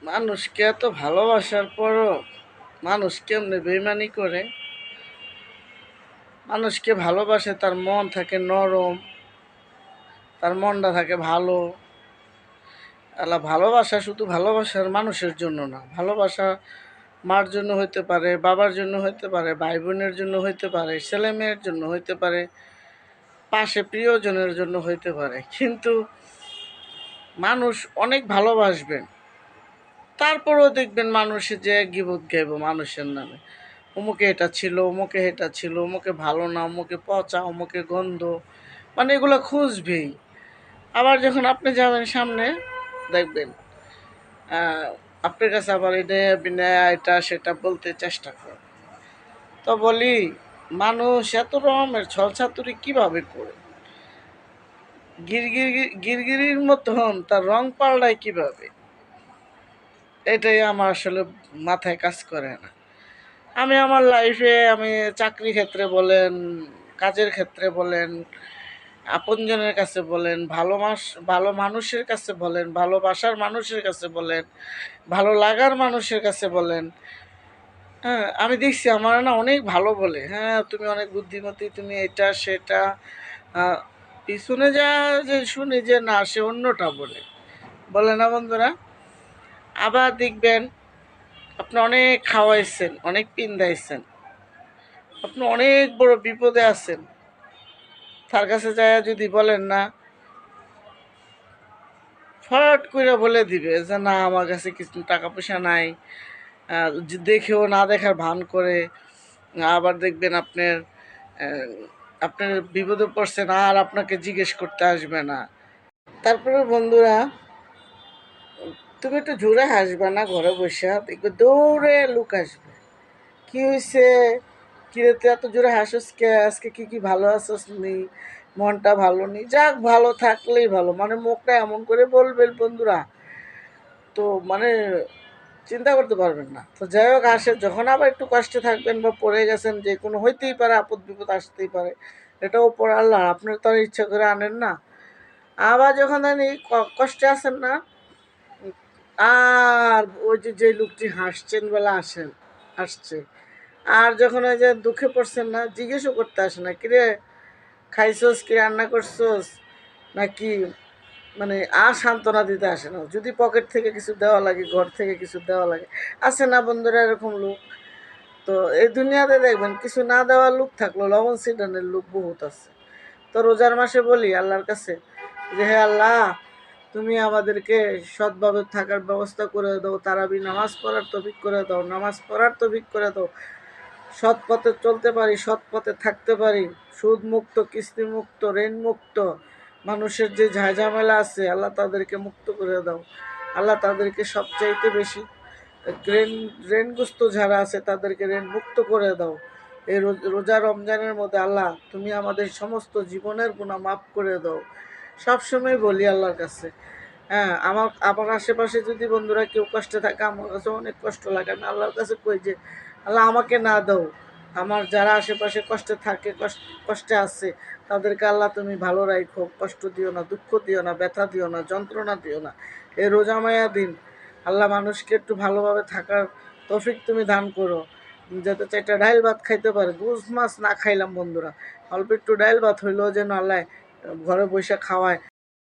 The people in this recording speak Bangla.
মানুষকে এত ভালোবাসার পরও মানুষ কেমনে বেইমানি করে। মানুষকে ভালোবাসে, তার মন থাকে নরম, তার মনটা থাকে ভালো। আল্লাহ ভালোবাসা শুধু ভালোবাসার মানুষের জন্য না, ভালোবাসা মার জন্য হইতে পারে, বাবার জন্য হইতে পারে, ভাই বোনের জন্য হইতে পারে, ছেলে মেয়ের জন্য হইতে পারে, পাশে প্রিয়জনের জন্য হইতে পারে। কিন্তু মানুষ অনেক ভালোবাসবেন, তারপরেও দেখবেন মানুষে যে গিবত গাইব মানুষের নামে, অমুকে এটা ছিল, অমুকে এটা ছিল, অমুকে ভালো না, অমুকে পচা, অমুকে গন্ধ, মানে এগুলো খুঁজবেই। আবার যখন আপনি যাবেন সামনে, দেখবেন আপনার কাছে আবার এটা বিনয় এটা সেটা বলতে চেষ্টা করে। তো বলি, মানুষ এত রকমের ছলছাতুরি কীভাবে করে? গিরগিরির মতন তার রং পাল্টায় কীভাবে? এটাই আমার আসলে মাথায় কাজ করে না। আমি আমার লাইফে, আমি চাকরি ক্ষেত্রে বলেন, কাজের ক্ষেত্রে বলেন, আপনজনের কাছে বলেন, ভালো মানুষের কাছে বলেন, ভালোবাসার মানুষের কাছে বলেন, ভালো লাগার মানুষের কাছে বলেন, হ্যাঁ, আমি দেখছি আমার না অনেক ভালো বলে, হ্যাঁ তুমি অনেক বুদ্ধিমতী, তুমি এটা সেটা, পিছনে যা যে শুনি যে না, সে অন্যটা বলে, বলে না বন্ধুরা? আবার দেখবেন আপনি অনেক খাওয়াইছেন, অনেক পিন্দাইছেন, আপনি অনেক বড় বিপদে আছেন, তার কাছে যায় যদি বলেন না, ফট করে বলে দিবে যে না আমার কাছে কিছু টাকা পয়সা নাই, দেখেও না দেখার ভান করে। আবার দেখবেন আপনার বিপদে পড়ছেন আর আপনাকে জিজ্ঞেস করতে আসবে না। তারপরে বন্ধুরা, তুমি একটু জোরে হাসবে না, ঘরে বসে দেখবে দৌড়ে লোক আসবে, কি হয়েছে, কিরে তুই এত জোরে হাসিস কে, আজকে কি ভালো আছিস নি, মনটা ভালো নেই? যাক, ভালো থাকলেই ভালো, মানে মুখটা এমন করে বলবেন বন্ধুরা, তো মানে চিন্তা করতে পারবেন না। তো যাই হোক, আসে যখন আবার একটু কষ্টে থাকবেন বা পড়ে গেছেন, যে কোনো হইতেই পারে, আপদ বিপদ আসতেই পারে, এটাও পর আল্লাহ, আপনার তো আর ইচ্ছা করে আনেন না। আবার যখন এই কষ্টে আছেন না, আর ওই যে লোকটি হাসছেন বলে আসছে, আর যখন ওই যে দুঃখে পড়ছেন না, জিজ্ঞেসও করতে আসে না, কিরে খাইছোস, কি রান্না করছোস নাকি, মানে আর সান্ত্বনা দিতে আসে না। যদি পকেট থেকে কিছু দেওয়া লাগে, ঘর থেকে কিছু দেওয়া লাগে, আছে না বন্ধুরা এরকম লোক? তো এই দুনিয়াতে দেখবেন কিছু না দেওয়ার লোক থাকলো, লবণ সিডানের লোক বহুত আছে। তো রোজার মাসে বলি আল্লাহর কাছে যে হে আল্লাহ, তুমি আমাদেরকে সৎভাবে থাকার ব্যবস্থা করে দাও, তারাবি নামাজ পড়ার তৌফিক করে দাও, নামাজ পড়ার তৌফিক করে দাও, সৎ পথে চলতে পারি, সৎ পথে থাকতে পারি, সুদ মুক্ত, কিস্তি মুক্ত, ঋণ মুক্ত, মানুষের যে ঝামেলা আছে আল্লাহ তাদেরকে মুক্ত করে দাও। আল্লাহ তাদেরকে সবচাইতে বেশি ঋণগ্রস্ত যারা আছে তাদেরকে ঋণ মুক্ত করে দাও। এই রোজা রমজানের মধ্যে আল্লাহ তুমি আমাদের সমস্ত জীবনের গুনাহ মাফ করে দাও। সবসময় বলি আল্লাহর কাছে। হ্যাঁ, আমার আশেপাশে যদি বন্ধুরা কেউ কষ্টে থাকে, আমার কাছে অনেক কষ্ট লাগে, আমি আল্লাহর কাছে কই যে আল্লাহ আমাকে না দাও, আমার যারা আশেপাশে কষ্টে থাকে, কষ্টে আছে, তাদেরকে আল্লাহ তুমি ভালো রাখো, কষ্ট দিও না, দুঃখ দিও না, ব্যথা দিও না, যন্ত্রণা দিও না। এই রোজা মায়া দিন আল্লাহ মানুষকে একটু ভালোভাবে থাকার তৌফিক তুমি দান করো, যাতে চারটা ডাইল ভাত খাইতে পারে। গোস মাছ না খাইলাম বন্ধুরা, অল্প একটু ডাইল ভাত হইলেও যেন আল্লাহ ঘরে বসে খাওয়ায়।